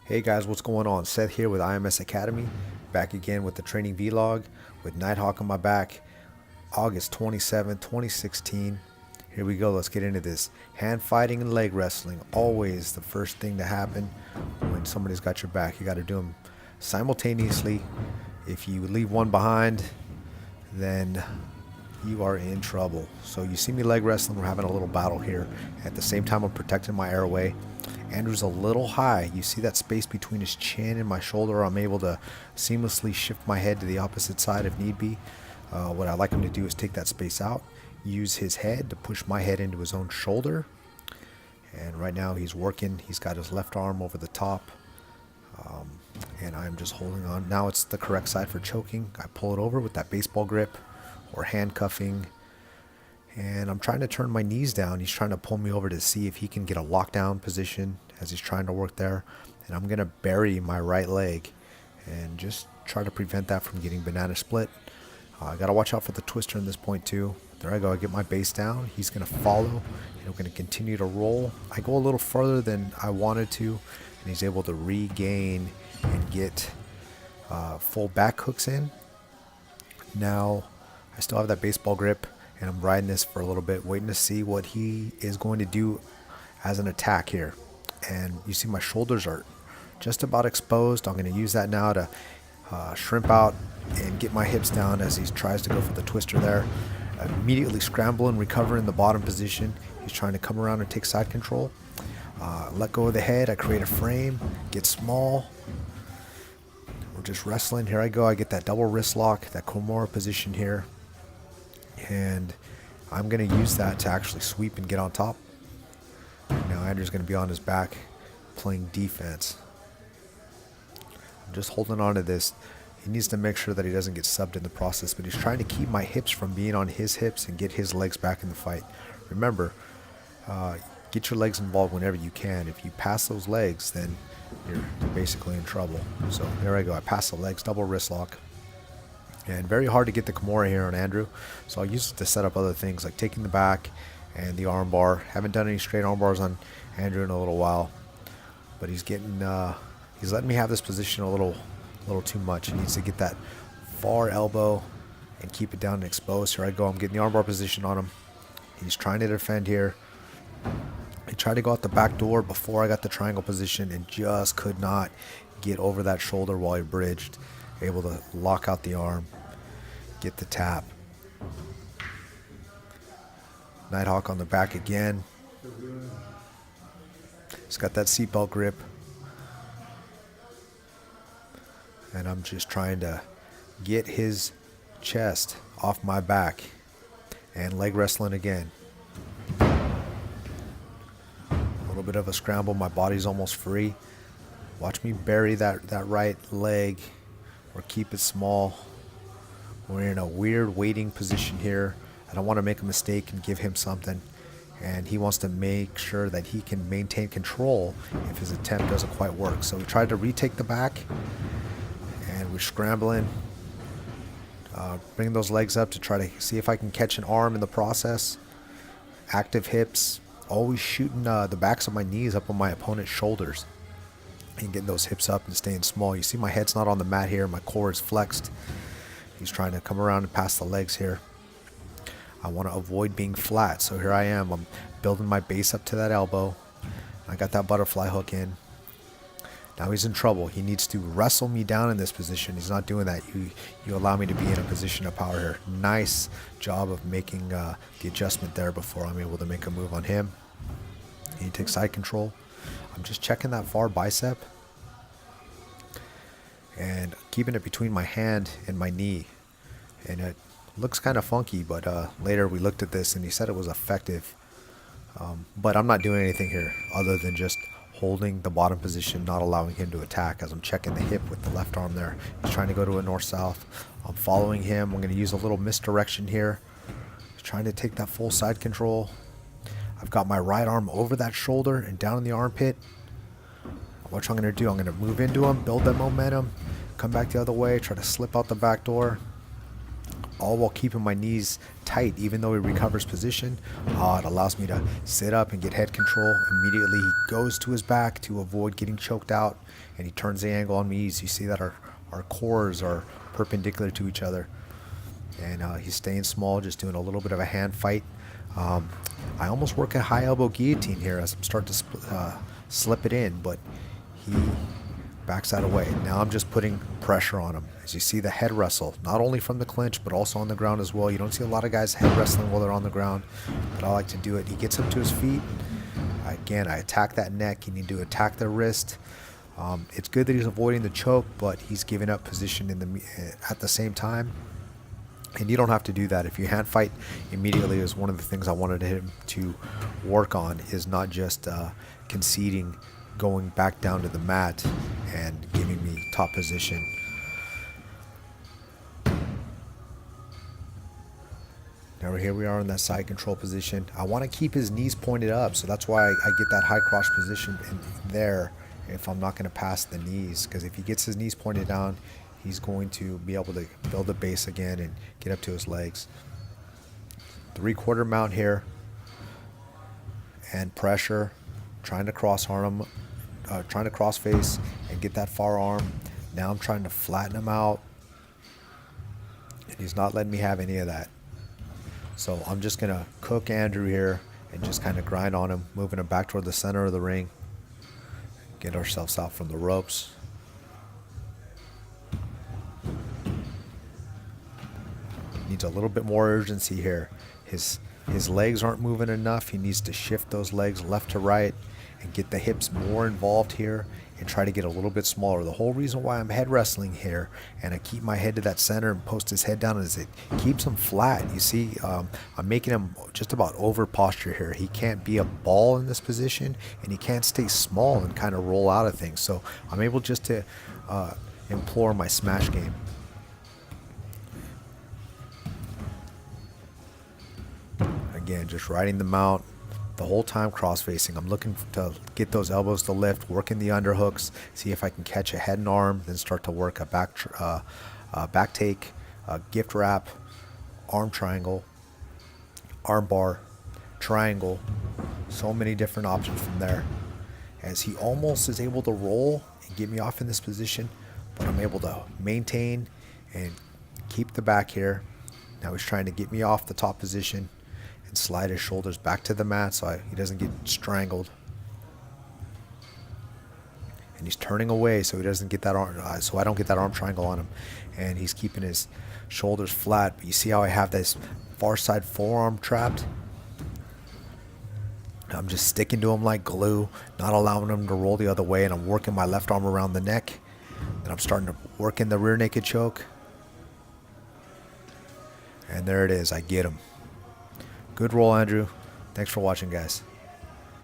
Hey guys, what's going on? Seth here with IMS Academy, back again with the training vlog with Nighthawk on my back, August 27, 2016. Here we go, let's get into this. Hand fighting and leg wrestling, always the first thing to happen when somebody's got your back. You got to do them simultaneously. If you leave one behind, then you are in trouble. So you see me leg wrestling, we're having a little battle here. At the same time, I'm protecting my airway. Andrew's a little high. You see that space between his chin and my shoulder? I'm able to seamlessly shift my head to the opposite side if need be. What I like him to do is take that space out, use his head to push my head into his own shoulder. And right now he's working. He's got his left arm over the top. And I'm just holding on. Now it's the correct side for choking. I pull it over with that baseball grip or handcuffing. And I'm trying to turn my knees down. He's trying to pull me over to see if he can get a lockdown position as he's trying to work there. And I'm going to bury my right leg and just try to prevent that from getting banana split. I got to watch out for the twister in this point too. There I go. I get my base down. He's going to follow. And we're going to continue to roll. I go a little further than I wanted to. And he's able to regain and get full back hooks in. Now I still have that baseball grip. And I'm riding this for a little bit, waiting to see what he is going to do as an attack here. And you see my shoulders are just about exposed. I'm going to use that now to shrimp out and get my hips down as he tries to go for the twister there. Immediately scramble and recover in the bottom position. He's trying to come around and take side control. Let go of the head. I create a frame, get small. We're just wrestling. Here I go. I get that double wrist lock, that Komura position here. And I'm going to use that to actually sweep and get on top. Now Andrew's going to be on his back playing defense. I'm just holding on to this. He needs to make sure that he doesn't get subbed in the process, but he's trying to keep my hips from being on his hips and get his legs back in the fight. Remember, get your legs involved whenever you can. If you pass those legs, then you're basically in trouble. So there I go. I pass the legs, double wrist lock. And very hard to get the Kimura here on Andrew. So I'll use it to set up other things like taking the back and the arm bar. Haven't done any straight arm bars on Andrew in a little while. But he's getting, he's letting me have this position a little too much. He needs to get that far elbow and keep it down and exposed. Here I go. I'm getting the arm bar position on him. He's trying to defend here. I tried to go out the back door before I got the triangle position and just could not get over that shoulder while he bridged. Able to lock out the arm, get the tap. Nighthawk on the back again. He's got that seatbelt grip. And I'm just trying to get his chest off my back. And leg wrestling again. A little bit of a scramble. My body's almost free. Watch me bury that right leg. Or keep it small. We're in a weird waiting position here. I don't want to make a mistake and give him something. And he wants to make sure that he can maintain control if his attempt doesn't quite work. So we tried to retake the back. And we're scrambling. Bringing those legs up to try to see if I can catch an arm in the process. Active hips. Always shooting the backs of my knees up on my opponent's shoulders. And getting those hips up and staying small. You see my head's not on the mat here. My core is flexed. He's trying to come around and pass the legs here. I want to avoid being flat. So here I am. I'm building my base up to that elbow. I got that butterfly hook in. Now he's in trouble. He needs to wrestle me down in this position. He's not doing that. You allow me to be in a position of power here. Nice job of making the adjustment there before I'm able to make a move on him. He takes side control. I'm just checking that far bicep and keeping it between my hand and my knee. And it looks kind of funky, but later we looked at this and he said it was effective. But I'm not doing anything here other than just holding the bottom position, not allowing him to attack as I'm checking the hip with the left arm there. He's trying to go to a north-south. I'm following him. I'm going to use a little misdirection here. He's trying to take that full side control. I've got my right arm over that shoulder and down in the armpit. What I'm going to do, I'm going to move into him, build that momentum, come back the other way, try to slip out the back door, all while keeping my knees tight. Even though he recovers position, it allows me to sit up and get head control. Immediately he goes to his back to avoid getting choked out, and he turns the angle on me. You see that our cores are perpendicular to each other, and he's staying small, just doing a little bit of a hand fight. I almost work a high elbow guillotine here as I'm starting to slip it in, but he backs that away. Now I'm just putting pressure on him. As you see the head wrestle, not only from the clinch, but also on the ground as well. You don't see a lot of guys head wrestling while they're on the ground, but I like to do it. He gets up to his feet. Again, I attack that neck. You need to attack the wrist. It's good that he's avoiding the choke, but he's giving up position at the same time. And you don't have to do that. If you hand fight immediately, is one of the things I wanted him to work on, is not just conceding, going back down to the mat and giving me top position. Now here we are in that side control position. I want to keep his knees pointed up, so that's why I get that high cross position in there if I'm not going to pass the knees, because if he gets his knees pointed down, he's going to be able to build a base again and get up to his legs. 3/4 mount here, and pressure, trying to cross arm, trying to cross face and get that far arm. Now I'm trying to flatten him out, and he's not letting me have any of that. So I'm just gonna cook Andrew here and just kind of grind on him, moving him back toward the center of the ring. Get ourselves out from the ropes. Needs a little bit more urgency here. His legs aren't moving enough. He needs to shift those legs left to right and get the hips more involved here and try to get a little bit smaller. The whole reason why I'm head wrestling here and I keep my head to that center and post his head down is it keeps him flat. You see, I'm making him just about over posture here. He can't be a ball in this position, and he can't stay small and kind of roll out of things. So I'm able just to implore my smash game. Again, just riding the mount the whole time, cross facing. I'm looking to get those elbows to lift, working the underhooks, see if I can catch a head and arm, then start to work a back take, gift wrap, arm triangle, arm bar, triangle. So many different options from there. As he almost is able to roll and get me off in this position, but I'm able to maintain and keep the back here. Now he's trying to get me off the top position and slide his shoulders back to the mat so he doesn't get strangled. And he's turning away so he doesn't get that arm, so I don't get that arm triangle on him. And he's keeping his shoulders flat. But you see how I have this far side forearm trapped? I'm just sticking to him like glue, not allowing him to roll the other way, and I'm working my left arm around the neck. Then I'm starting to work in the rear naked choke. And there it is, I get him. Good roll, Andrew. Thanks for watching, guys.